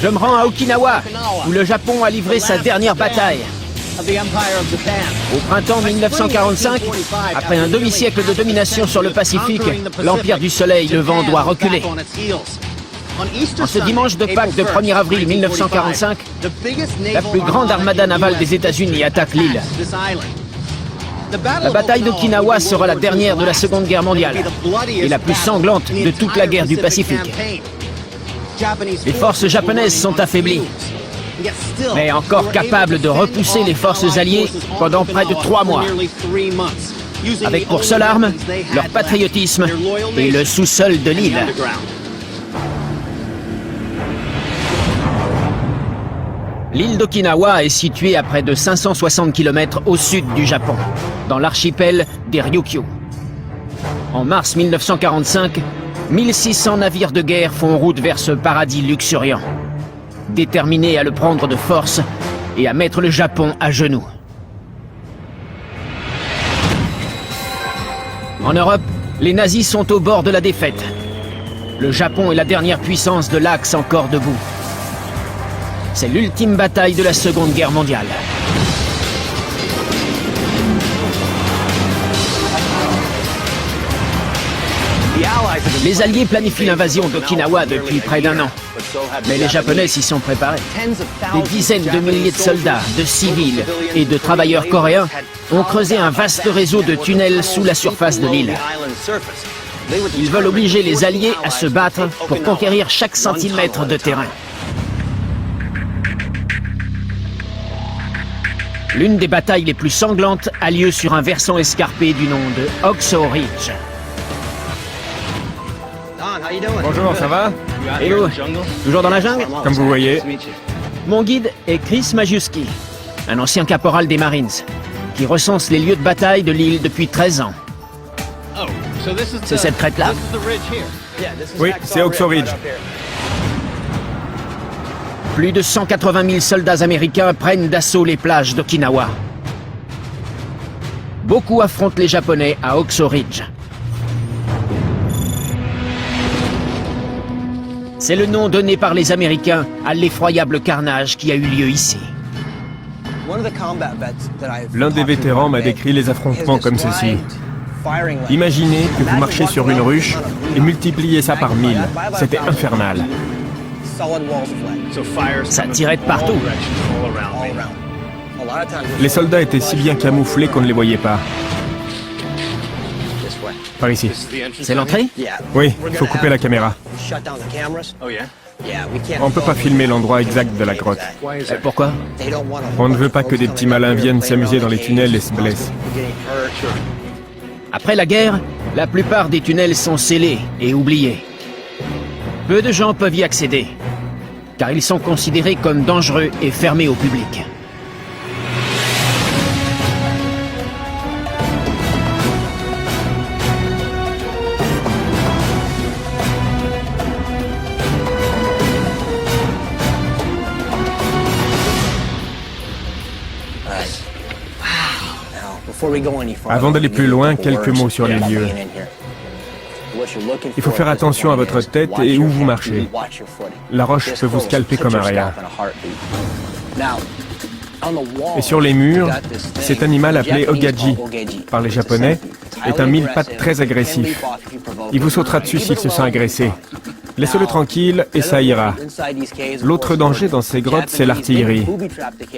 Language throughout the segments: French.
Je me rends à Okinawa, où le Japon a livré sa dernière bataille. Au printemps 1945, après un demi-siècle de domination sur le Pacifique, l'Empire du Soleil levant doit reculer. En ce dimanche de Pâques de 1er avril 1945, la plus grande armada navale des États-Unis attaque l'île. La bataille d'Okinawa sera la dernière de la Seconde Guerre mondiale et la plus sanglante de toute la guerre du Pacifique. Les forces japonaises sont affaiblies, mais encore capables de repousser les forces alliées pendant près de 3 mois, avec pour seule arme leur patriotisme et le sous-sol de l'île. L'île d'Okinawa est située à près de 560 km au sud du Japon, dans l'archipel des Ryukyu. En mars 1945, 1600 navires de guerre font route vers ce paradis luxuriant, déterminés à le prendre de force et à mettre le Japon à genoux. En Europe, les nazis sont au bord de la défaite. Le Japon est la dernière puissance de l'Axe encore debout. C'est l'ultime bataille de la Seconde Guerre mondiale. Les Alliés planifient l'invasion d'Okinawa depuis près d'1 an. Mais les Japonais s'y sont préparés. Des dizaines de milliers de soldats, de civils et de travailleurs coréens ont creusé un vaste réseau de tunnels sous la surface de l'île. Ils veulent obliger les Alliés à se battre pour conquérir chaque centimètre de terrain. L'une des batailles les plus sanglantes a lieu sur un versant escarpé du nom de Oxo Ridge. Bonjour, ça va? Hello, toujours dans la jungle? Comme vous voyez. Mon guide est Chris Majewski, un ancien caporal des Marines, qui recense les lieux de bataille de l'île depuis 13 ans. C'est cette crête-là? Oui, c'est Oxo Ridge. Plus de 180 000 soldats américains prennent d'assaut les plages d'Okinawa. Beaucoup affrontent les Japonais à Oxo Ridge. C'est le nom donné par les Américains à l'effroyable carnage qui a eu lieu ici. L'un des vétérans m'a décrit les affrontements comme ceci. Imaginez que vous marchez sur une ruche et multipliez ça par 1000. C'était infernal. Ça tirait de partout. Les soldats étaient si bien camouflés qu'on ne les voyait pas. Par ici. C'est l'entrée? Oui, il faut couper la caméra. On ne peut pas filmer l'endroit exact de la grotte. Pourquoi? On ne veut pas que des petits malins viennent s'amuser dans les tunnels et se blessent. Après la guerre, la plupart des tunnels sont scellés et oubliés. Peu de gens peuvent y accéder, car ils sont considérés comme dangereux et fermés au public. Avant d'aller plus loin, quelques mots sur les lieux. Il faut faire attention à votre tête et où vous marchez. La roche peut vous scalper comme un rien. Et sur les murs, cet animal appelé Ogaji par les Japonais est un mille-pattes très agressif. Il vous sautera dessus s'il se sent agressé. Laissez-le tranquille et ça ira. L'autre danger dans ces grottes, c'est l'artillerie.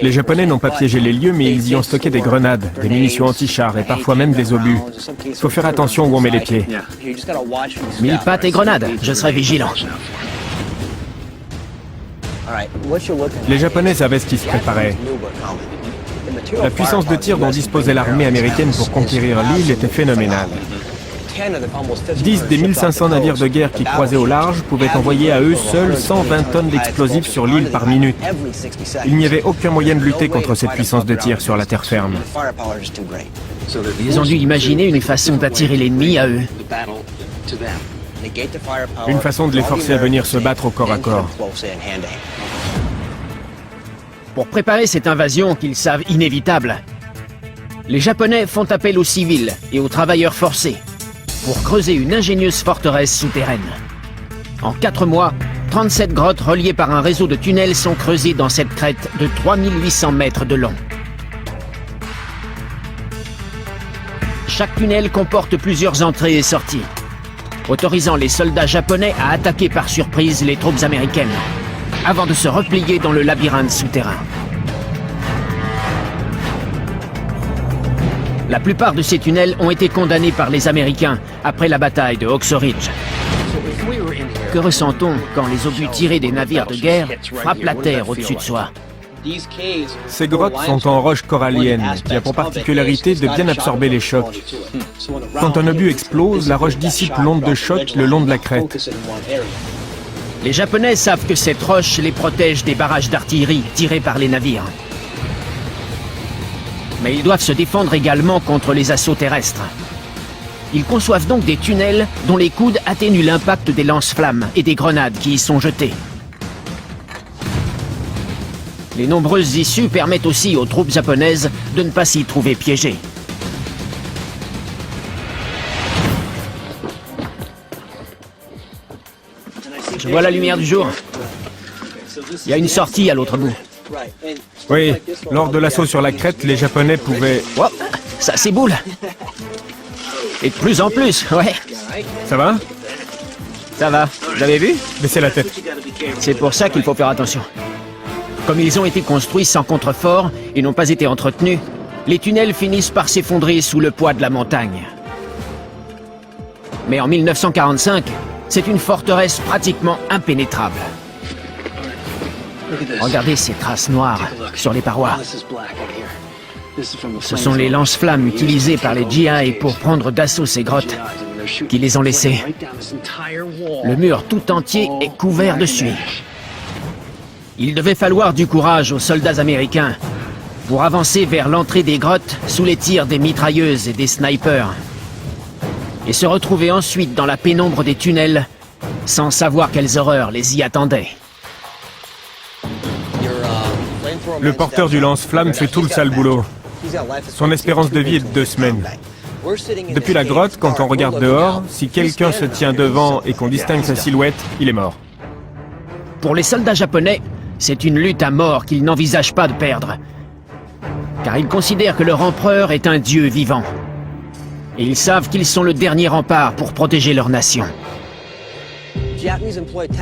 Les Japonais n'ont pas piégé les lieux, mais ils y ont stocké des grenades, des munitions anti-chars et parfois même des obus. Il faut faire attention où on met les pieds. 1000 pattes et grenades, je serai vigilant. Les Japonais savaient ce qui se préparait. La puissance de tir dont disposait l'armée américaine pour conquérir l'île était phénoménale. 10 des 1500 navires de guerre qui croisaient au large pouvaient envoyer à eux seuls 120 tonnes d'explosifs sur l'île par minute. Il n'y avait aucun moyen de lutter contre cette puissance de tir sur la terre ferme. Ils ont dû imaginer une façon d'attirer l'ennemi à eux. Une façon de les forcer à venir se battre au corps à corps. Pour préparer cette invasion qu'ils savent inévitable, les Japonais font appel aux civils et aux travailleurs forcés pour creuser une ingénieuse forteresse souterraine. En 4 mois, 37 grottes reliées par un réseau de tunnels sont creusées dans cette crête de 3800 mètres de long. Chaque tunnel comporte plusieurs entrées et sorties, autorisant les soldats japonais à attaquer par surprise les troupes américaines, avant de se replier dans le labyrinthe souterrain. La plupart de ces tunnels ont été condamnés par les Américains après la bataille de Oxo Ridge. Que ressent-on quand les obus tirés des navires de guerre frappent la terre au-dessus de soi? Ces grottes sont en roche corallienne, qui a pour particularité de bien absorber les chocs. Quand un obus explose, la roche dissipe l'onde de choc le long de la crête. Les Japonais savent que cette roche les protège des barrages d'artillerie tirés par les navires. Mais ils doivent se défendre également contre les assauts terrestres. Ils conçoivent donc des tunnels dont les coudes atténuent l'impact des lance-flammes et des grenades qui y sont jetées. Les nombreuses issues permettent aussi aux troupes japonaises de ne pas s'y trouver piégées. Je vois la lumière du jour. Il y a une sortie à l'autre bout. Oui, lors de l'assaut sur la crête, les Japonais pouvaient... Wow, ça s'éboule. Et de plus en plus, ouais. Ça va? Ça va. Vous avez vu? Baissez la tête. C'est pour ça qu'il faut faire attention. Comme ils ont été construits sans contrefort et n'ont pas été entretenus, les tunnels finissent par s'effondrer sous le poids de la montagne. Mais en 1945, c'est une forteresse pratiquement impénétrable. Regardez ces traces noires sur les parois. Ce sont les lance-flammes utilisées par les GI pour prendre d'assaut ces grottes qui les ont laissées. Le mur tout entier est couvert de suie. Il devait falloir du courage aux soldats américains pour avancer vers l'entrée des grottes sous les tirs des mitrailleuses et des snipers et se retrouver ensuite dans la pénombre des tunnels sans savoir quelles horreurs les y attendaient. Le porteur du lance-flamme fait tout le sale boulot. Son espérance de vie est de 2 semaines. Depuis la grotte, quand on regarde dehors, si quelqu'un se tient devant et qu'on distingue sa silhouette, il est mort. Pour les soldats japonais, c'est une lutte à mort qu'ils n'envisagent pas de perdre. Car ils considèrent que leur empereur est un dieu vivant. Et ils savent qu'ils sont le dernier rempart pour protéger leur nation.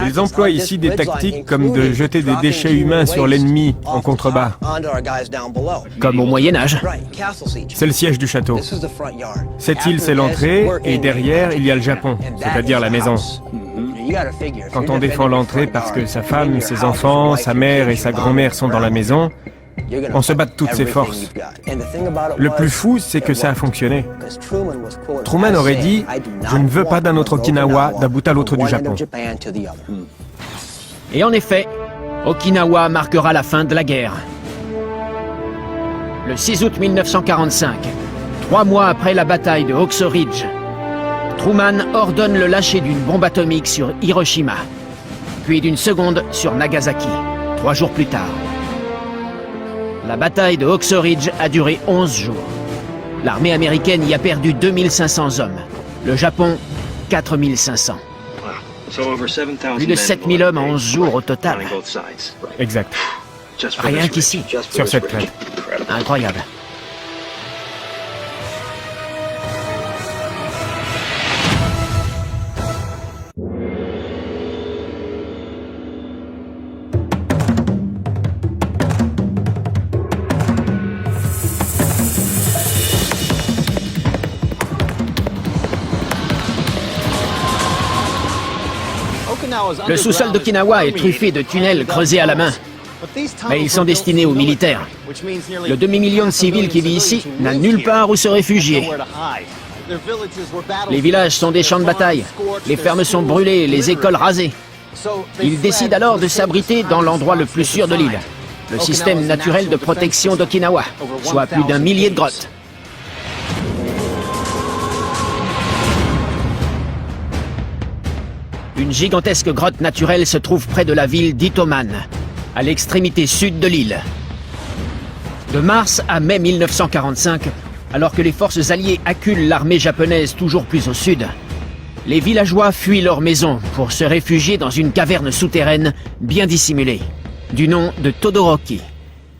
Ils emploient ici des tactiques comme de jeter des déchets humains sur l'ennemi en contrebas. Comme au Moyen-Âge. C'est le siège du château. Cette île, c'est l'entrée, et derrière, il y a le Japon, c'est-à-dire la maison. Quand on défend l'entrée parce que sa femme, ses enfants, sa mère et sa grand-mère sont dans la maison, on se bat de toutes ses forces. Le plus fou, c'est que ça a fonctionné. Truman aurait dit « Je ne veux pas d'un autre Okinawa d'un bout à l'autre du Japon ». Et en effet, Okinawa marquera la fin de la guerre. Le 6 août 1945, 3 mois après la bataille de Oxo Ridge, Truman ordonne le lâcher d'une bombe atomique sur Hiroshima, puis d'une seconde sur Nagasaki, 3 jours plus tard. La bataille de Oxo Ridge a duré 11 jours. L'armée américaine y a perdu 2500 hommes. Le Japon, 4500. Plus de 7000 hommes en 11 jours au total. Exact. Rien qu'ici. Sur cette crête. Incroyable. Le sous-sol d'Okinawa est truffé de tunnels creusés à la main. Mais ils sont destinés aux militaires. Le demi-million de civils qui vit ici n'a nulle part où se réfugier. Les villages sont des champs de bataille. Les fermes sont brûlées, les écoles rasées. Ils décident alors de s'abriter dans l'endroit le plus sûr de l'île, le système naturel de protection d'Okinawa, soit plus d'1 millier de grottes. Une gigantesque grotte naturelle se trouve près de la ville d'Itoman, à l'extrémité sud de l'île. De mars à mai 1945, alors que les forces alliées acculent l'armée japonaise toujours plus au sud, Les villageois fuient leur maison pour se réfugier dans une caverne souterraine bien dissimulée, du nom de Todoroki.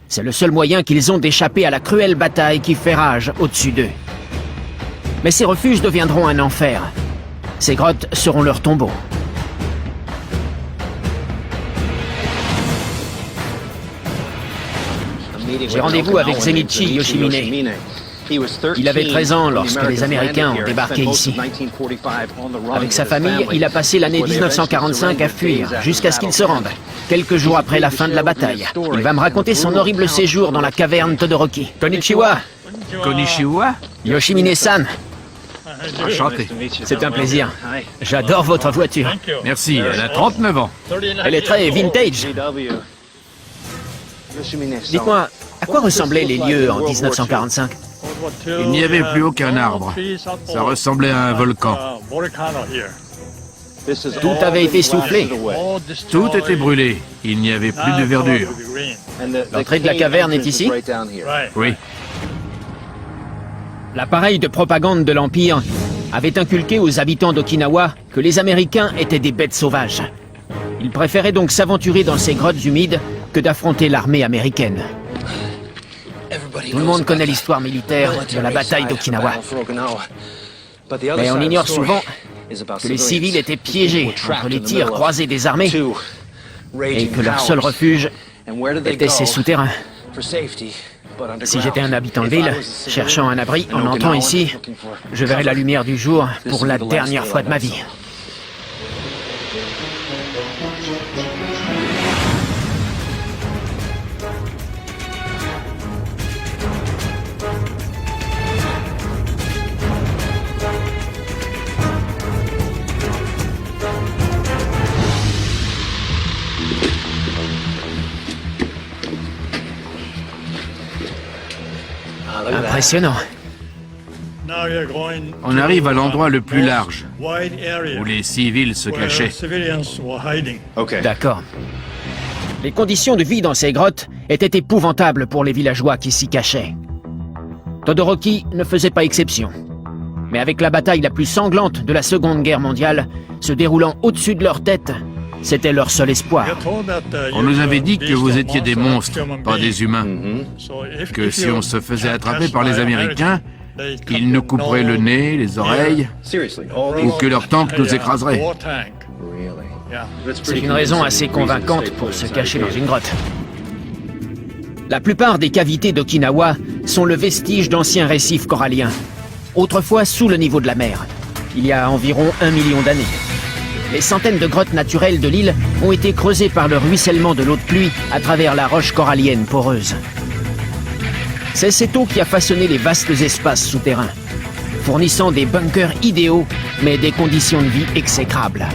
C'est le seul moyen qu'ils ont d'échapper à la cruelle bataille qui fait rage au-dessus d'eux. Mais ces refuges deviendront un enfer. Ces grottes seront leur tombeau. J'ai rendez-vous avec Zenichi Yoshimine. Il avait 13 ans lorsque les Américains ont débarqué ici. Avec sa famille, il a passé l'année 1945 à fuir, jusqu'à ce qu'il se rende, quelques jours après la fin de la bataille. Il va me raconter son horrible séjour dans la caverne Todoroki. Konnichiwa. Konnichiwa. Yoshimine-san. Enchanté. C'est un plaisir. J'adore votre voiture. Merci, elle a 39 ans. Elle est très vintage. Dites-moi, à quoi ressemblaient les lieux en 1945 ? Il n'y avait plus aucun arbre. Ça ressemblait à un volcan. Tout avait été soufflé. Tout était brûlé. Il n'y avait plus de verdure. L'entrée de la caverne est ici ? Oui. L'appareil de propagande de l'Empire avait inculqué aux habitants d'Okinawa que les Américains étaient des bêtes sauvages. Ils préféraient donc s'aventurer dans ces grottes humides que d'affronter l'armée américaine. Tout le monde connaît l'histoire militaire de la bataille d'Okinawa. Mais on ignore souvent que les civils étaient piégés entre les tirs croisés des armées et que leur seul refuge était ces souterrains. Si j'étais un habitant de ville, cherchant un abri en entrant ici, je verrais la lumière du jour pour la dernière fois de ma vie. Impressionnant. On arrive à l'endroit le plus large, où les civils se cachaient. D'accord. Les conditions de vie dans ces grottes étaient épouvantables pour les villageois qui s'y cachaient. Todoroki ne faisait pas exception. Mais avec la bataille la plus sanglante de la Seconde Guerre mondiale se déroulant au-dessus de leur tête, c'était leur seul espoir. On nous avait dit que vous étiez des monstres, pas des humains. Que si on se faisait attraper par les Américains, ils nous couperaient le nez, les oreilles, ou que leur tank nous écraserait. C'est une raison assez convaincante pour se cacher dans une grotte. La plupart des cavités d'Okinawa sont le vestige d'anciens récifs coralliens, autrefois sous le niveau de la mer, il y a environ 1 million d'années. Les centaines de grottes naturelles de l'île ont été creusées par le ruissellement de l'eau de pluie à travers la roche corallienne poreuse. C'est cette eau qui a façonné les vastes espaces souterrains, fournissant des bunkers idéaux, mais des conditions de vie exécrables.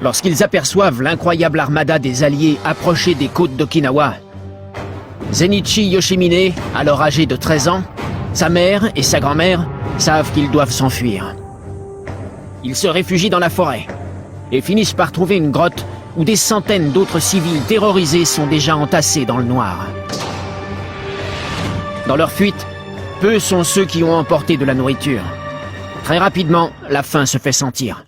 Lorsqu'ils aperçoivent l'incroyable armada des Alliés approcher des côtes d'Okinawa, Zenichi Yoshimine, alors âgé de 13 ans, sa mère et sa grand-mère savent qu'ils doivent s'enfuir. Ils se réfugient dans la forêt et finissent par trouver une grotte où des centaines d'autres civils terrorisés sont déjà entassés dans le noir. Dans leur fuite, peu sont ceux qui ont emporté de la nourriture. Très rapidement, la faim se fait sentir.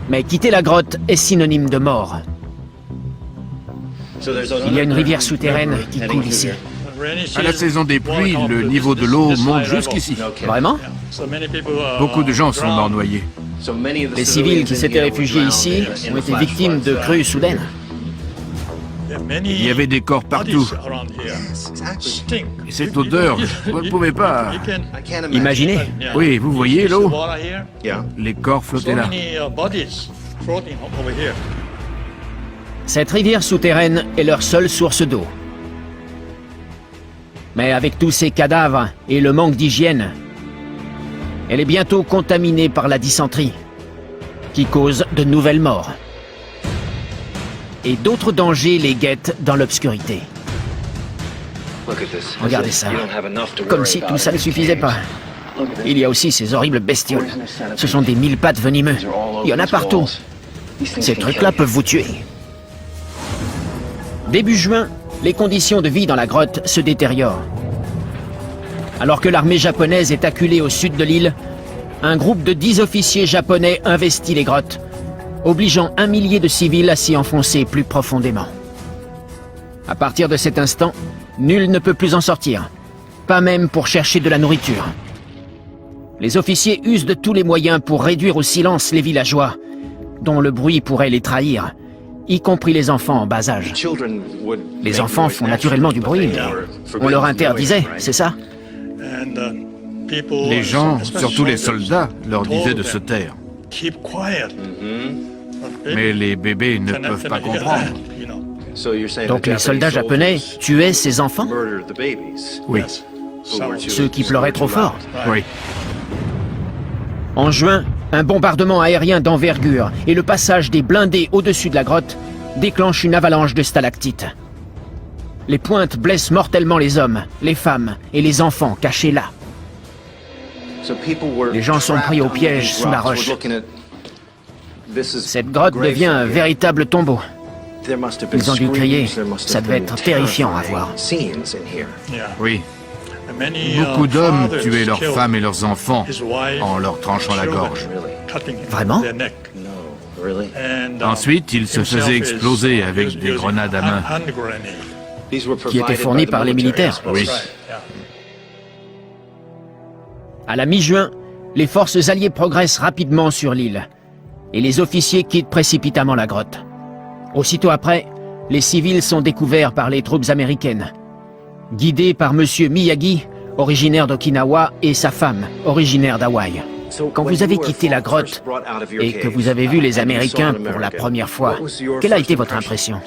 Mais quitter la grotte est synonyme de mort. Il y a une rivière souterraine qui coule ici. À la saison des pluies, le niveau de l'eau monte jusqu'ici. Vraiment ? Beaucoup de gens sont morts noyés. Les civils qui s'étaient réfugiés ici ont été victimes de crues soudaines. Il y avait des corps partout. Et cette odeur, vous ne pouvez pas... Imaginez, Oui, vous voyez l'eau? Les corps flottaient là. cette rivière souterraine est leur seule source d'eau. Mais avec tous ces cadavres et le manque d'hygiène, elle est bientôt contaminée par la dysenterie, qui cause de nouvelles morts. Et d'autres dangers les guettent dans l'obscurité. Regardez ça, comme si tout ça ne suffisait pas. Il y a aussi ces horribles bestioles. Ce sont des mille-pattes venimeux. Il y en a partout. Ces trucs-là peuvent vous tuer. Début juin, les conditions de vie dans la grotte se détériorent. Alors que l'armée japonaise est acculée au sud de l'île, un groupe de 10 officiers japonais investit les grottes, obligeant 1 millier de civils à s'y enfoncer plus profondément. À partir de cet instant, nul ne peut plus en sortir, pas même pour chercher de la nourriture. Les officiers usent de tous les moyens pour réduire au silence les villageois, dont le bruit pourrait les trahir, y compris les enfants en bas âge. Les enfants font naturellement du bruit, mais on leur interdisait, c'est ça? Les gens, surtout les soldats, leur disaient de se taire. Mais les bébés ne peuvent pas comprendre. Donc les soldats japonais tuaient ces enfants? Oui, Ceux qui pleuraient trop fort? oui. En juin, un bombardement aérien d'envergure et le passage des blindés au-dessus de la grotte déclenchent une avalanche de stalactites. Les pointes blessent mortellement les hommes, les femmes et les enfants cachés là. Les gens sont pris au piège sous la roche. Cette grotte devient un véritable tombeau. Ils ont dû crier, ça devait être terrifiant à voir. Oui. Beaucoup d'hommes tuaient leurs femmes et leurs enfants en leur tranchant la gorge. Vraiment? Ensuite, ils se faisaient exploser avec des grenades à main. Qui étaient fournis par les militaires. Oui. À la mi-juin, les forces alliées progressent rapidement sur l'île et les officiers quittent précipitamment la grotte. Aussitôt après, les civils sont découverts par les troupes américaines, guidés par Monsieur Miyagi, originaire d'Okinawa, et sa femme, originaire d'Hawaï. Quand vous avez quitté la grotte et que vous avez vu les Américains pour la première fois, quelle a été votre impression?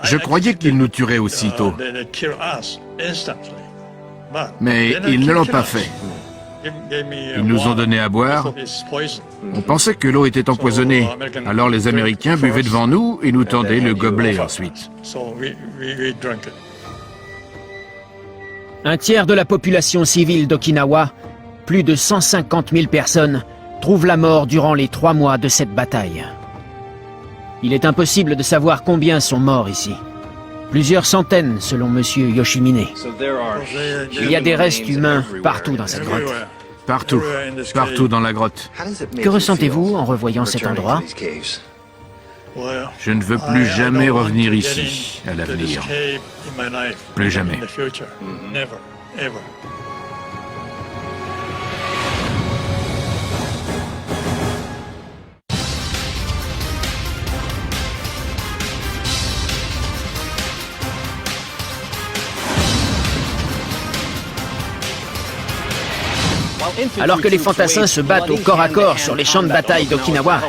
Je croyais qu'ils nous tueraient aussitôt. Mais ils ne l'ont pas fait. Ils nous ont donné à boire. On pensait que l'eau était empoisonnée. Alors les Américains buvaient devant nous et nous tendaient le gobelet ensuite. Un tiers de la population civile d'Okinawa, plus de 150 000 personnes, trouvent la mort durant les 3 mois de cette bataille. Il est impossible de savoir combien sont morts ici. Plusieurs centaines, selon Monsieur Yoshimine. Il y a des restes humains partout dans cette grotte. Partout. Partout dans la grotte. Que ressentez-vous en revoyant cet endroit? Je ne veux plus jamais revenir ici, à l'avenir. Plus jamais. Alors que les fantassins se battent au corps à corps sur les champs de bataille d'Okinawa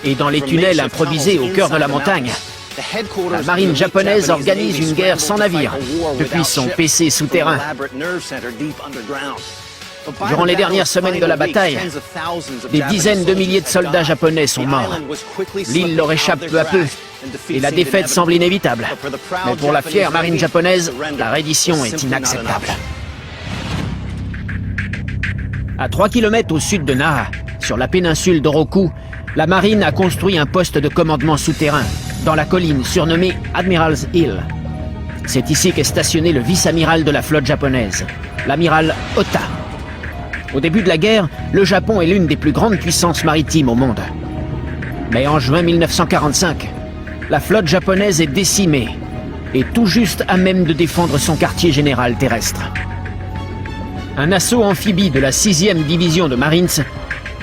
et dans les tunnels improvisés au cœur de la montagne, la marine japonaise organise une guerre sans navire depuis son PC souterrain. Durant les dernières semaines de la bataille, des dizaines de milliers de soldats japonais sont morts. L'île leur échappe peu à peu et la défaite semble inévitable. Mais pour la fière marine japonaise, la reddition est inacceptable. À 3 km au sud de Naha, sur la péninsule d'Oroku, la marine a construit un poste de commandement souterrain, dans la colline surnommée Admiral's Hill. C'est ici qu'est stationné le vice-amiral de la flotte japonaise, l'amiral Ota. Au début de la guerre, le Japon est l'une des plus grandes puissances maritimes au monde. Mais en juin 1945, la flotte japonaise est décimée et tout juste à même de défendre son quartier général terrestre. Un assaut amphibie de la 6e division de Marines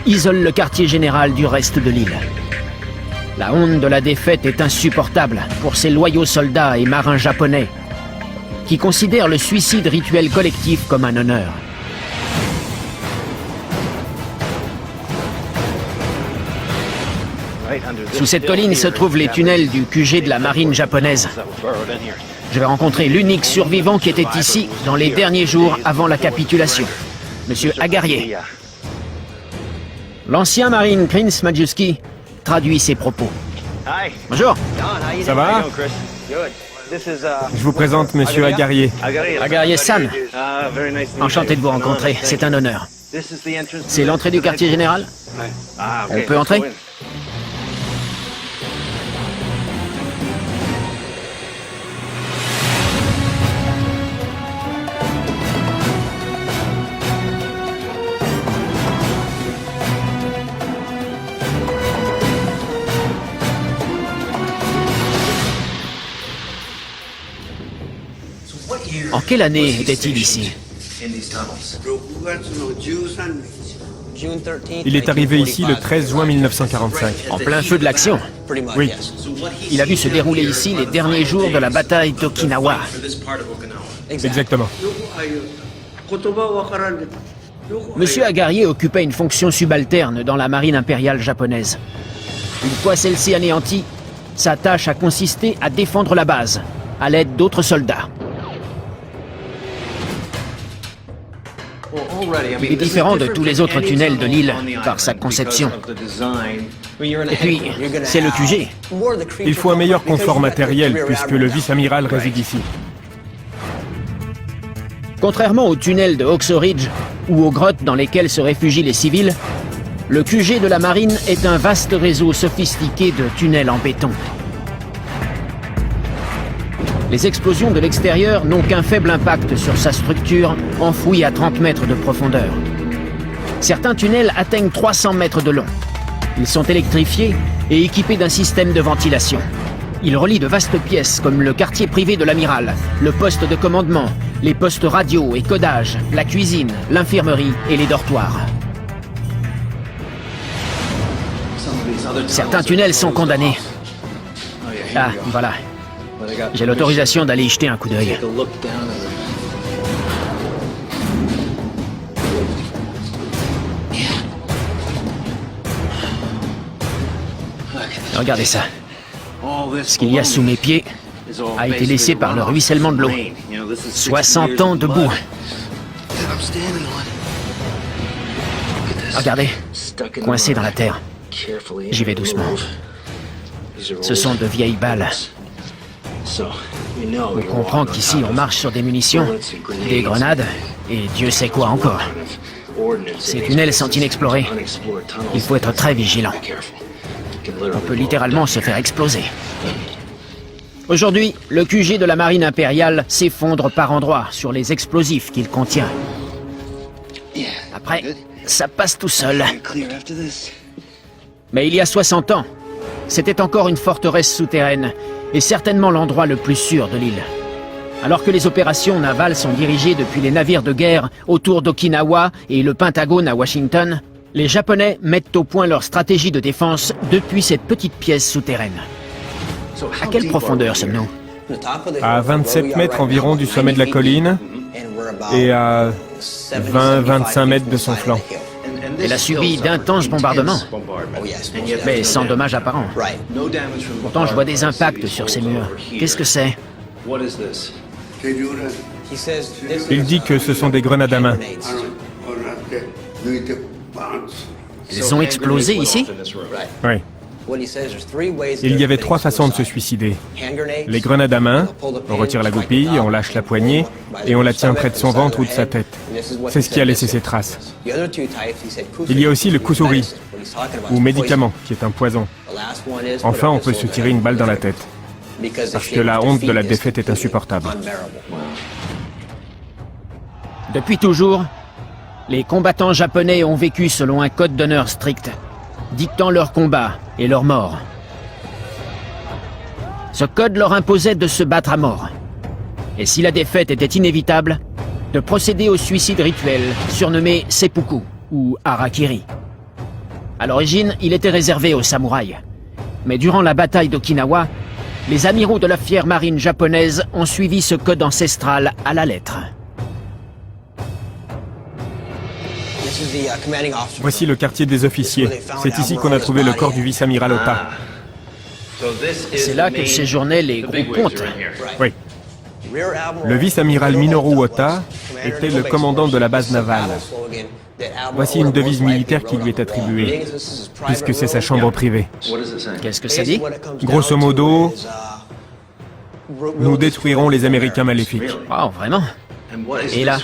isole le quartier général du reste de l'île. La honte de la défaite est insupportable pour ces loyaux soldats et marins japonais qui considèrent le suicide rituel collectif comme un honneur. Sous cette colline se trouvent les tunnels du QG de la marine japonaise. Je vais rencontrer l'unique survivant qui était ici dans les derniers jours avant la capitulation, Monsieur Agarier. L'ancien marine Prince Majewski traduit ses propos. Bonjour. Ça va? Je vous présente Monsieur Agarier. Agarier-san. Enchanté de vous rencontrer, c'est un honneur. C'est l'entrée du quartier général? On peut entrer? En quelle année était-il ici? Il est arrivé ici le 13 juin 1945. En plein feu de l'action. Oui. Il a vu se dérouler ici les derniers jours de la bataille d'Okinawa. Exactement. Monsieur Agarier occupait une fonction subalterne dans la marine impériale japonaise. Une fois celle-ci anéantie, sa tâche a consisté à défendre la base, à l'aide d'autres soldats. Il est différent de tous les autres tunnels de l'île par sa conception. Et puis, c'est le QG. Il faut un meilleur confort matériel puisque le vice-amiral réside ici. Contrairement aux tunnels de Oxo Ridge ou aux grottes dans lesquelles se réfugient les civils, le QG de la marine est un vaste réseau sophistiqué de tunnels en béton. Les explosions de l'extérieur n'ont qu'un faible impact sur sa structure, enfouie à 30 mètres de profondeur. Certains tunnels atteignent 300 mètres de long. Ils sont électrifiés et équipés d'un système de ventilation. Ils relient de vastes pièces comme le quartier privé de l'amiral, le poste de commandement, les postes radio et codage, la cuisine, l'infirmerie et les dortoirs. Certains tunnels sont condamnés. Ah, voilà. J'ai l'autorisation d'aller y jeter un coup d'œil. Regardez ça. Ce qu'il y a sous mes pieds a été laissé par le ruissellement de l'eau. 60 ans de boue. Regardez, coincé dans la terre. J'y vais doucement. Ce sont de vieilles balles. On comprend qu'ici on marche sur des munitions, des grenades et Dieu sait quoi encore. Ces tunnels sont inexplorés. Il faut être très vigilant. On peut littéralement se faire exploser. Aujourd'hui, le QG de la marine impériale s'effondre par endroits sur les explosifs qu'il contient. Après, ça passe tout seul. Mais il y a 60 ans, c'était encore une forteresse souterraine et certainement l'endroit le plus sûr de l'île. Alors que les opérations navales sont dirigées depuis les navires de guerre autour d'Okinawa et le Pentagone à Washington, les Japonais mettent au point leur stratégie de défense depuis cette petite pièce souterraine. À quelle profondeur sommes-nous? À 27 mètres environ du sommet de la colline et à 20-25 mètres de son flanc. Elle a subi d'intenses bombardements, mais sans dommages apparents. Pourtant, je vois des impacts sur ces murs. Qu'est-ce que c'est? Il dit que ce sont des grenades à main. Ils ont explosé ici? Oui. Il y avait 3 façons de se suicider. Les grenades à main, on retire la goupille, on lâche la poignée et on la tient près de son ventre ou de sa tête. C'est ce qui a laissé ses traces. Il y a aussi le kusuri, ou médicament, qui est un poison. Enfin, on peut se tirer une balle dans la tête, parce que la honte de la défaite est insupportable. Depuis toujours, les combattants japonais ont vécu selon un code d'honneur strict, dictant leur combat et leur mort. Ce code leur imposait de se battre à mort. Et si la défaite était inévitable, de procéder au suicide rituel, surnommé seppuku ou harakiri. À l'origine, il était réservé aux samouraïs. Mais durant la bataille d'Okinawa, les amiraux de la fière marine japonaise ont suivi ce code ancestral à la lettre. Voici le quartier des officiers. C'est ici qu'on a trouvé le corps du vice-amiral Ota. C'est là que séjournaient les gros pontes. Oui. Le vice-amiral Minoru Ota était le commandant de la base navale. Voici une devise militaire qui lui est attribuée, puisque c'est sa chambre privée. Qu'est-ce que ça dit? Grosso modo, nous détruirons les Américains maléfiques. Oh, vraiment? Et là?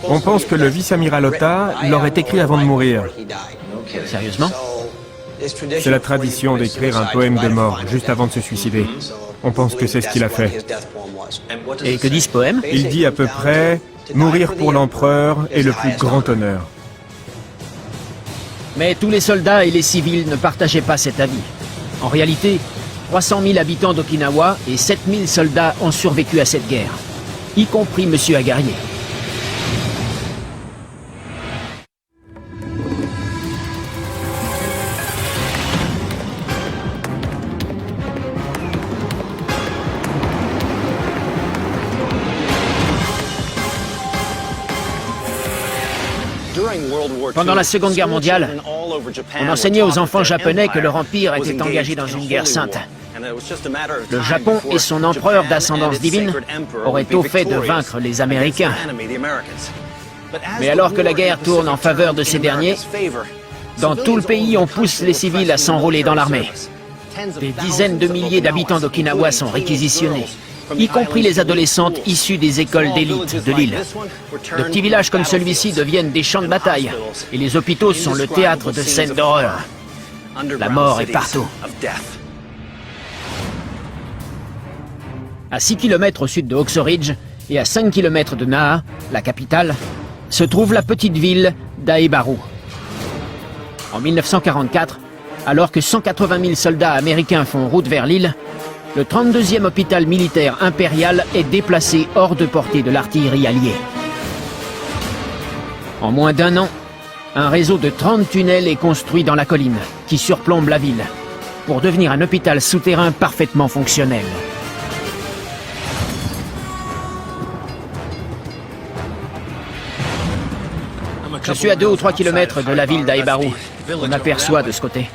On pense que le vice-amiral Ota l'aurait écrit avant de mourir. Sérieusement? C'est la tradition d'écrire un poème de mort juste avant de se suicider. On pense que c'est ce qu'il a fait. Et que dit ce poème? Il dit à peu près « Mourir pour l'empereur est le plus grand honneur ». Mais tous les soldats et les civils ne partageaient pas cet avis. En réalité, 300 000 habitants d'Okinawa et 7 000 soldats ont survécu à cette guerre, y compris M. Aguerrier. Pendant la Seconde Guerre mondiale, on enseignait aux enfants japonais que leur empire était engagé dans une guerre sainte. Le Japon et son empereur d'ascendance divine auraient au fait de vaincre les Américains. Mais alors que la guerre tourne en faveur de ces derniers, dans tout le pays, on pousse les civils à s'enrôler dans l'armée. Des dizaines de milliers d'habitants d'Okinawa sont réquisitionnés, y compris les adolescentes issues des écoles d'élite de l'île. De petits villages comme celui-ci deviennent des champs de bataille, et les hôpitaux sont le théâtre de scènes d'horreur. La mort est partout. À 6 km au sud de Oxo Ridge et à 5 km de Naha, la capitale, se trouve la petite ville d'Aebaru. En 1944, alors que 180 000 soldats américains font route vers l'île, le 32e hôpital militaire impérial est déplacé hors de portée de l'artillerie alliée. En moins d'un an, un réseau de 30 tunnels est construit dans la colline, qui surplombe la ville, pour devenir un hôpital souterrain parfaitement fonctionnel. Je suis à 2 ou 3 kilomètres de la ville d'Aebaru. On aperçoit de ce côté.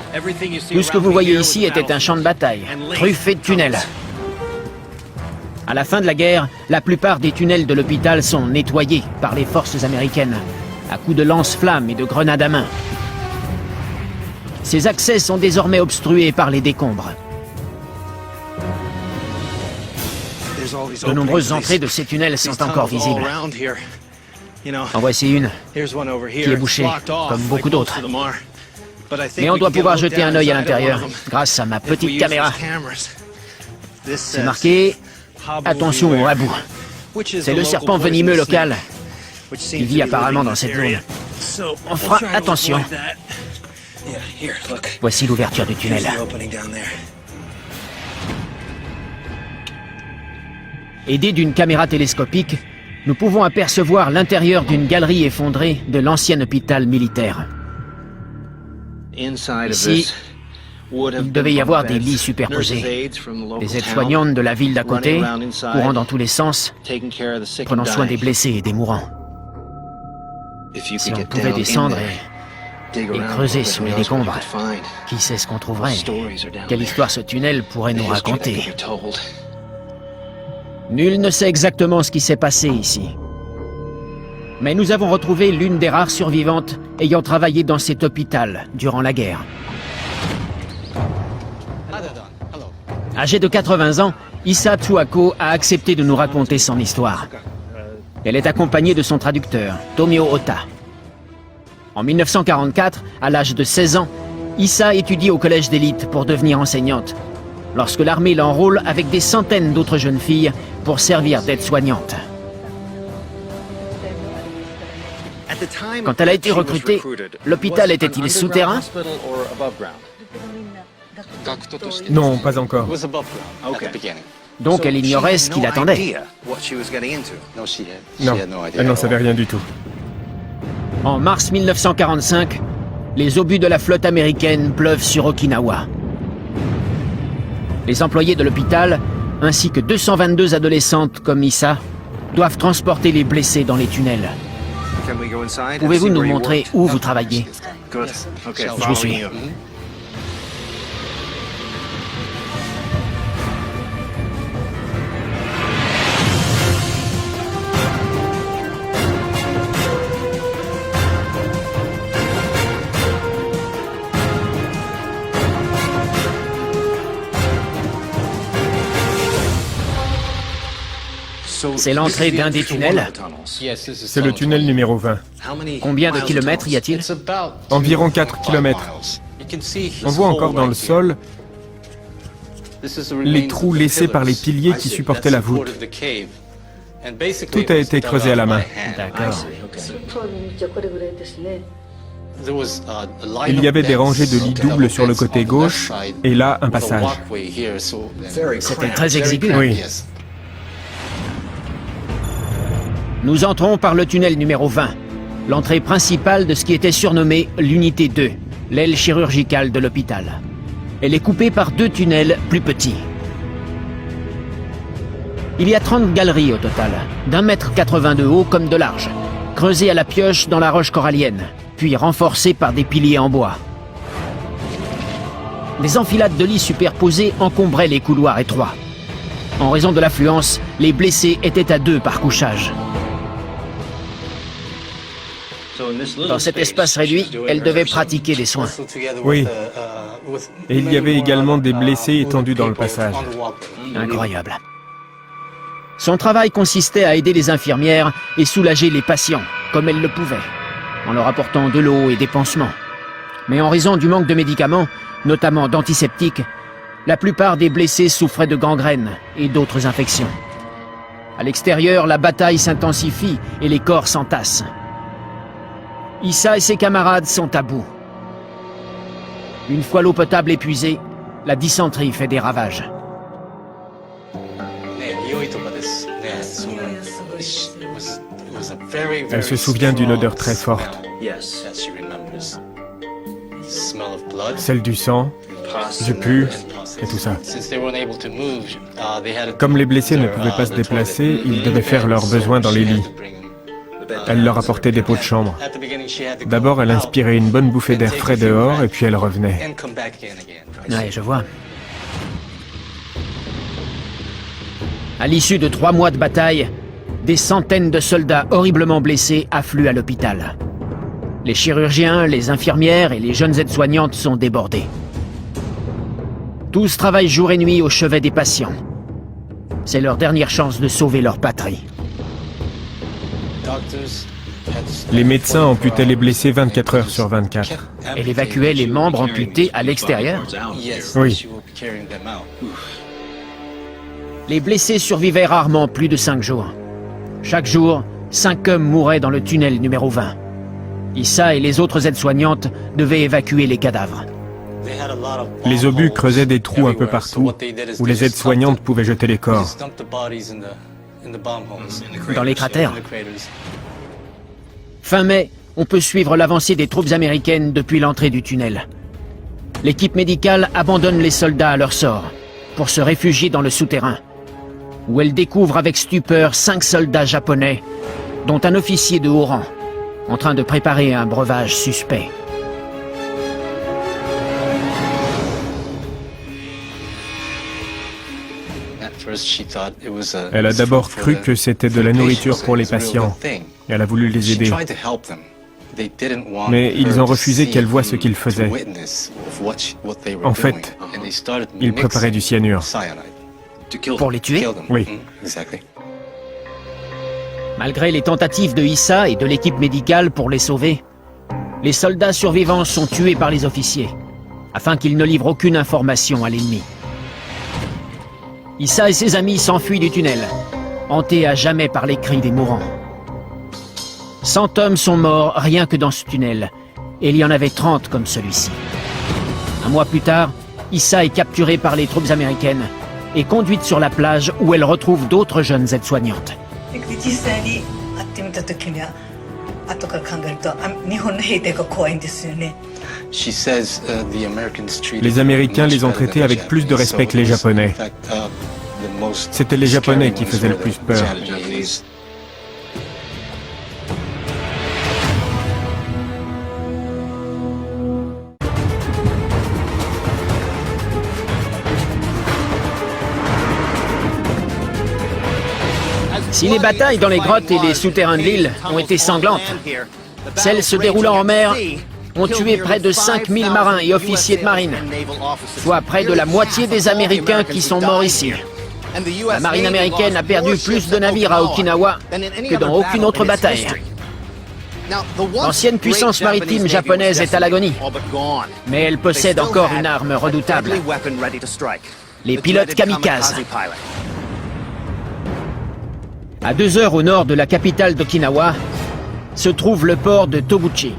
Tout ce que vous voyez ici était un champ de bataille, truffé de tunnels. À la fin de la guerre, la plupart des tunnels de l'hôpital sont nettoyés par les forces américaines, à coups de lance-flammes et de grenades à main. Ces accès sont désormais obstrués par les décombres. De nombreuses entrées de ces tunnels sont encore visibles. En voici une, qui est bouchée, comme beaucoup d'autres. Mais on doit pouvoir jeter un œil à l'intérieur, grâce à ma petite caméra. C'est marqué « Attention au rabou ». C'est le serpent venimeux local. Il vit apparemment dans cette zone. On fera attention. Voici l'ouverture du tunnel. Aidés d'une caméra télescopique, nous pouvons apercevoir l'intérieur d'une galerie effondrée de l'ancien hôpital militaire. Ici, il devait y avoir des lits superposés. Les aides-soignantes de la ville d'à côté, courant dans tous les sens, prenant soin des blessés et des mourants. Si on pouvait descendre et creuser sous les décombres, qui sait ce qu'on trouverait? Quelle histoire ce tunnel pourrait nous raconter? Nul ne sait exactement ce qui s'est passé ici. Mais nous avons retrouvé l'une des rares survivantes ayant travaillé dans cet hôpital durant la guerre. Âgée de 80 ans, Issa Tsuako a accepté de nous raconter son histoire. Elle est accompagnée de son traducteur, Tomio Ota. En 1944, à l'âge de 16 ans, Issa étudie au collège d'élite pour devenir enseignante, lorsque l'armée l'enrôle avec des centaines d'autres jeunes filles pour servir d'aide-soignante. Quand elle a été recrutée, l'hôpital était-il souterrain? Non, pas encore. Donc elle ignorait ce qui l'attendait. Non, elle n'en savait rien du tout. En mars 1945, les obus de la flotte américaine pleuvent sur Okinawa. Les employés de l'hôpital, ainsi que 222 adolescentes comme Issa, doivent transporter les blessés dans les tunnels. Pouvez-vous nous montrer où vous travaillez? Je vous suis. C'est l'entrée d'un des tunnels. C'est le tunnel numéro 20. Combien de kilomètres y a-t-il? Environ 4 kilomètres. On voit encore dans le sol les trous laissés par les piliers qui supportaient la voûte. Tout a été creusé à la main. D'accord. Il y avait des rangées de lits doubles sur le côté gauche, et là, un passage. C'était très exigu. Oui. Nous entrons par le tunnel numéro 20, l'entrée principale de ce qui était surnommé l'unité 2, l'aile chirurgicale de l'hôpital. Elle est coupée par 2 tunnels plus petits. Il y a 30 galeries au total, d'1,80 m de haut comme de large, creusées à la pioche dans la roche corallienne, puis renforcées par des piliers en bois. Des enfilades de lits superposés encombraient les couloirs étroits. En raison de l'affluence, les blessés étaient à 2 par couchage. Dans cet espace réduit, elle devait pratiquer des soins. Oui. Et il y avait également des blessés étendus dans le passage. Incroyable. Son travail consistait à aider les infirmières et soulager les patients, comme elle le pouvait, en leur apportant de l'eau et des pansements. Mais en raison du manque de médicaments, notamment d'antiseptiques, la plupart des blessés souffraient de gangrène et d'autres infections. À l'extérieur, la bataille s'intensifie et les corps s'entassent. Issa et ses camarades sont à bout. Une fois l'eau potable épuisée, la dysenterie fait des ravages. Elle se souvient d'une odeur très forte. Celle du sang, du pu, et tout ça. Comme les blessés ne pouvaient pas se déplacer, ils devaient faire leurs besoins dans les lits. Elle leur apportait des pots de chambre. D'abord, elle inspirait une bonne bouffée d'air frais dehors, et puis elle revenait. Ouais, je vois. À l'issue de 3 mois de bataille, des centaines de soldats horriblement blessés affluent à l'hôpital. Les chirurgiens, les infirmières et les jeunes aides-soignantes sont débordés. Tous travaillent jour et nuit au chevet des patients. C'est leur dernière chance de sauver leur patrie. Les médecins amputaient les blessés 24 heures sur 24. Elle évacuait les membres amputés à l'extérieur. Oui. Les blessés survivaient rarement plus de 5 jours. Chaque jour, 5 hommes mouraient dans le tunnel numéro 20. Issa et les autres aides-soignantes devaient évacuer les cadavres. Les obus creusaient des trous un peu partout, où les aides-soignantes pouvaient jeter les corps. Dans les cratères. Fin mai, on peut suivre l'avancée des troupes américaines depuis l'entrée du tunnel. L'équipe médicale abandonne les soldats à leur sort, pour se réfugier dans le souterrain, où elle découvre avec stupeur 5 soldats japonais, dont un officier de haut rang, en train de préparer un breuvage suspect. Elle a d'abord cru que c'était de la nourriture pour les patients, et elle a voulu les aider. Mais ils ont refusé qu'elle voie ce qu'ils faisaient. En fait, ils préparaient du cyanure. Pour les tuer? Oui. Malgré les tentatives de Issa et de l'équipe médicale pour les sauver, les soldats survivants sont tués par les officiers, afin qu'ils ne livrent aucune information à l'ennemi. Issa et ses amis s'enfuient du tunnel, hantés à jamais par les cris des mourants. 100 hommes sont morts rien que dans ce tunnel, et il y en avait 30 comme celui-ci. Un mois plus tard, Issa est capturée par les troupes américaines et conduite sur la plage où elle retrouve d'autres jeunes aides-soignantes. Les Américains les ont traités avec plus de respect que les Japonais. C'était les Japonais qui faisaient le plus peur. Si les batailles dans les grottes et les souterrains de l'île ont été sanglantes, celles se déroulant en mer ont tué près de 5000 marins et officiers de marine, soit près de la moitié des Américains qui sont morts ici. La marine américaine a perdu plus de navires à Okinawa que dans aucune autre bataille. L'ancienne puissance maritime japonaise est à l'agonie, mais elle possède encore une arme redoutable, les pilotes kamikazes. À 2 heures au nord de la capitale d'Okinawa, se trouve le port de Tobuchi.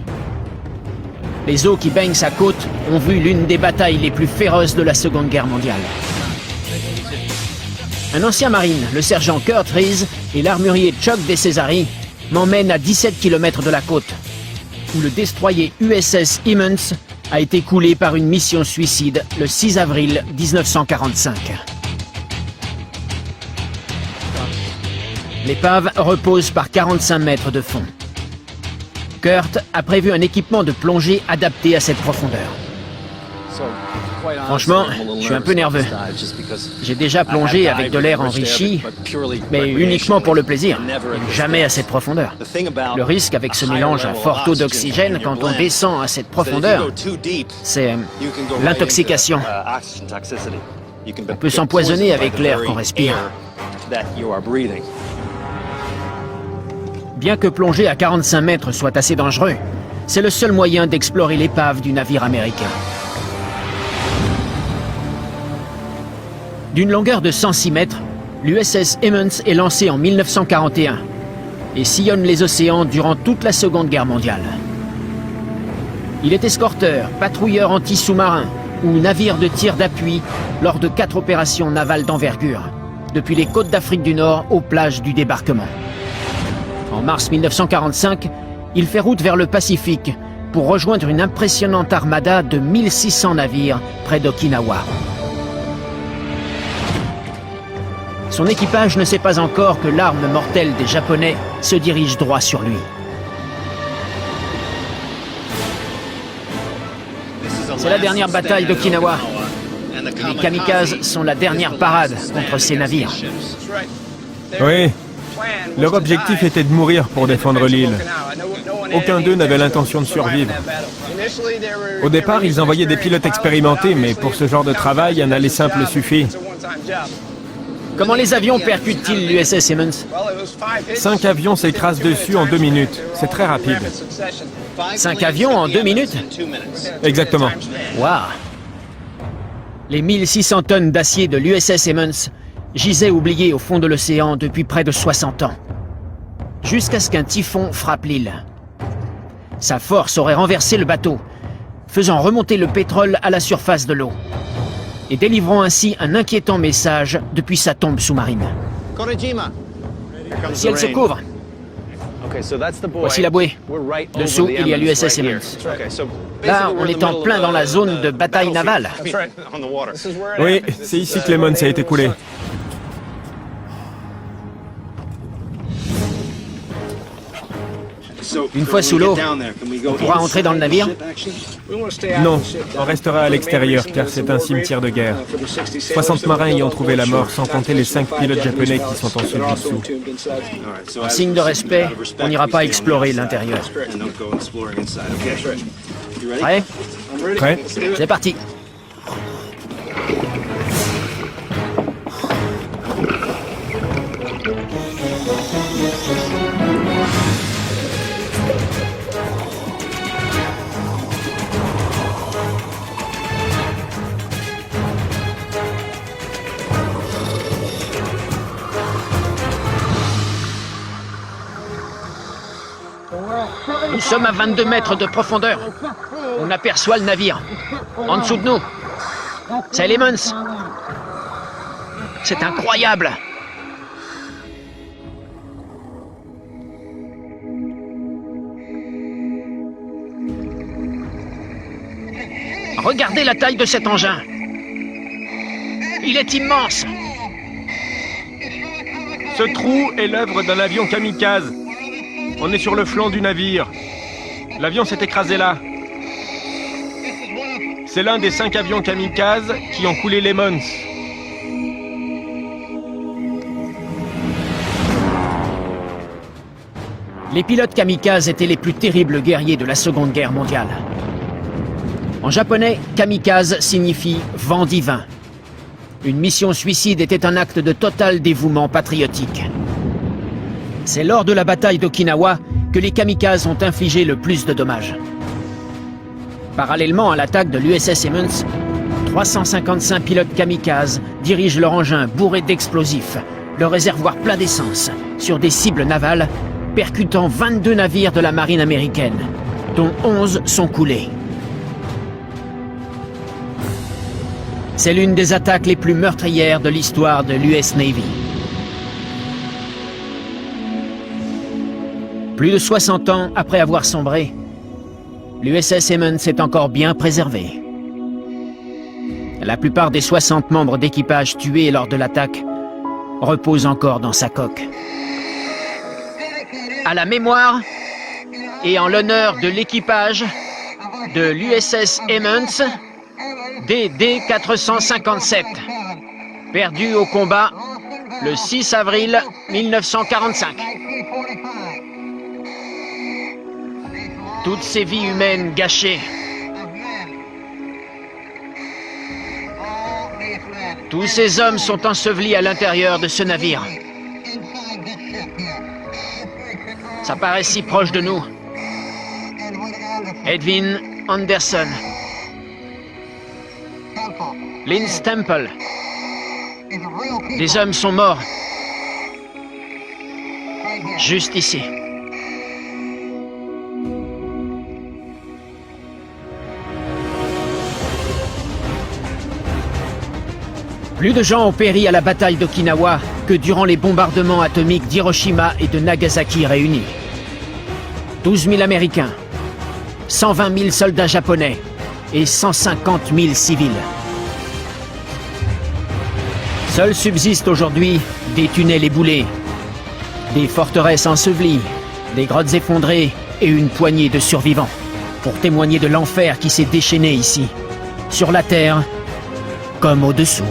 Les eaux qui baignent sa côte ont vu l'une des batailles les plus féroces de la Seconde Guerre mondiale. Un ancien marine, le sergent Kurt Reese, et l'armurier Chuck DeCesari m'emmènent à 17 km de la côte, où le destroyer USS Emmons a été coulé par une mission suicide le 6 avril 1945. L'épave repose par 45 mètres de fond. Kurt a prévu un équipement de plongée adapté à cette profondeur. Franchement, je suis un peu nerveux. J'ai déjà plongé avec de l'air enrichi, mais uniquement pour le plaisir, et jamais à cette profondeur. Le risque avec ce mélange à fort taux d'oxygène quand on descend à cette profondeur, c'est l'intoxication. On peut s'empoisonner avec l'air qu'on respire. Bien que plonger à 45 mètres soit assez dangereux, c'est le seul moyen d'explorer l'épave du navire américain. D'une longueur de 106 mètres, l'USS Emmons est lancé en 1941 et sillonne les océans durant toute la Seconde Guerre mondiale. Il est escorteur, patrouilleur anti-sous-marin ou navire de tir d'appui lors de 4 opérations navales d'envergure, depuis les côtes d'Afrique du Nord aux plages du débarquement. En mars 1945, il fait route vers le Pacifique pour rejoindre une impressionnante armada de 1600 navires près d'Okinawa. Son équipage ne sait pas encore que l'arme mortelle des Japonais se dirige droit sur lui. C'est la dernière bataille d'Okinawa. Les kamikazes sont la dernière parade contre ces navires. Oui. Leur objectif était de mourir pour défendre l'île. Aucun d'eux n'avait l'intention de survivre. Au départ, ils envoyaient des pilotes expérimentés, mais pour ce genre de travail, un aller simple suffit. Comment les avions percutent-ils l'USS Emmons? 5 avions s'écrasent dessus en 2 minutes. C'est très rapide. 5 avions en 2 minutes? Exactement. Waouh! Les 1600 tonnes d'acier de l'USS Emmons gisaient oubliées au fond de l'océan depuis près de 60 ans. Jusqu'à ce qu'un typhon frappe l'île. Sa force aurait renversé le bateau, faisant remonter le pétrole à la surface de l'eau, et délivrant ainsi un inquiétant message depuis sa tombe sous-marine. Le ciel se couvre. Voici la bouée. Dessous, il y a l'USS Emmons. Là, on est en plein dans la zone de bataille navale. Oui, c'est ici que l'Emmons a été coulé. Une fois sous l'eau, on pourra entrer dans le navire? Non, on restera à l'extérieur car c'est un cimetière de guerre. 60 marins y ont trouvé la mort, sans compter les 5 pilotes japonais qui sont ensevelis dessous. En signe de respect, on n'ira pas explorer l'intérieur. Prêt? Prêt? C'est parti. Nous sommes à 22 mètres de profondeur. On aperçoit le navire. En dessous de nous. C'est l'Emmons. C'est incroyable. Regardez la taille de cet engin. Il est immense. Ce trou est l'œuvre d'un avion kamikaze. On est sur le flanc du navire. L'avion s'est écrasé là. C'est l'un des 5 avions kamikazes qui ont coulé l'Emmons. Les pilotes kamikazes étaient les plus terribles guerriers de la Seconde Guerre mondiale. En japonais, kamikaze signifie « vent divin ». Une mission suicide était un acte de total dévouement patriotique. C'est lors de la bataille d'Okinawa que les kamikazes ont infligé le plus de dommages. Parallèlement à l'attaque de l'USS Emmons, 355 pilotes kamikazes dirigent leur engin bourré d'explosifs, le réservoir plein d'essence, sur des cibles navales, percutant 22 navires de la marine américaine, dont 11 sont coulés. C'est l'une des attaques les plus meurtrières de l'histoire de l'US Navy. Plus de 60 ans après avoir sombré, l'USS Emmons est encore bien préservée. La plupart des 60 membres d'équipage tués lors de l'attaque reposent encore dans sa coque. À la mémoire et en l'honneur de l'équipage de l'USS Emmons, DD 457, perdu au combat le 6 avril 1945. Toutes ces vies humaines gâchées. Tous ces hommes sont ensevelis à l'intérieur de ce navire. Ça paraît si proche de nous. Edwin Anderson. Linz Temple. Des hommes sont morts. Juste ici. Plus de gens ont péri à la bataille d'Okinawa que durant les bombardements atomiques d'Hiroshima et de Nagasaki réunis. 12 000 Américains, 120 000 soldats japonais et 150 000 civils. Seuls subsistent aujourd'hui des tunnels éboulés, des forteresses ensevelies, des grottes effondrées et une poignée de survivants pour témoigner de l'enfer qui s'est déchaîné ici, sur la terre comme au-dessous.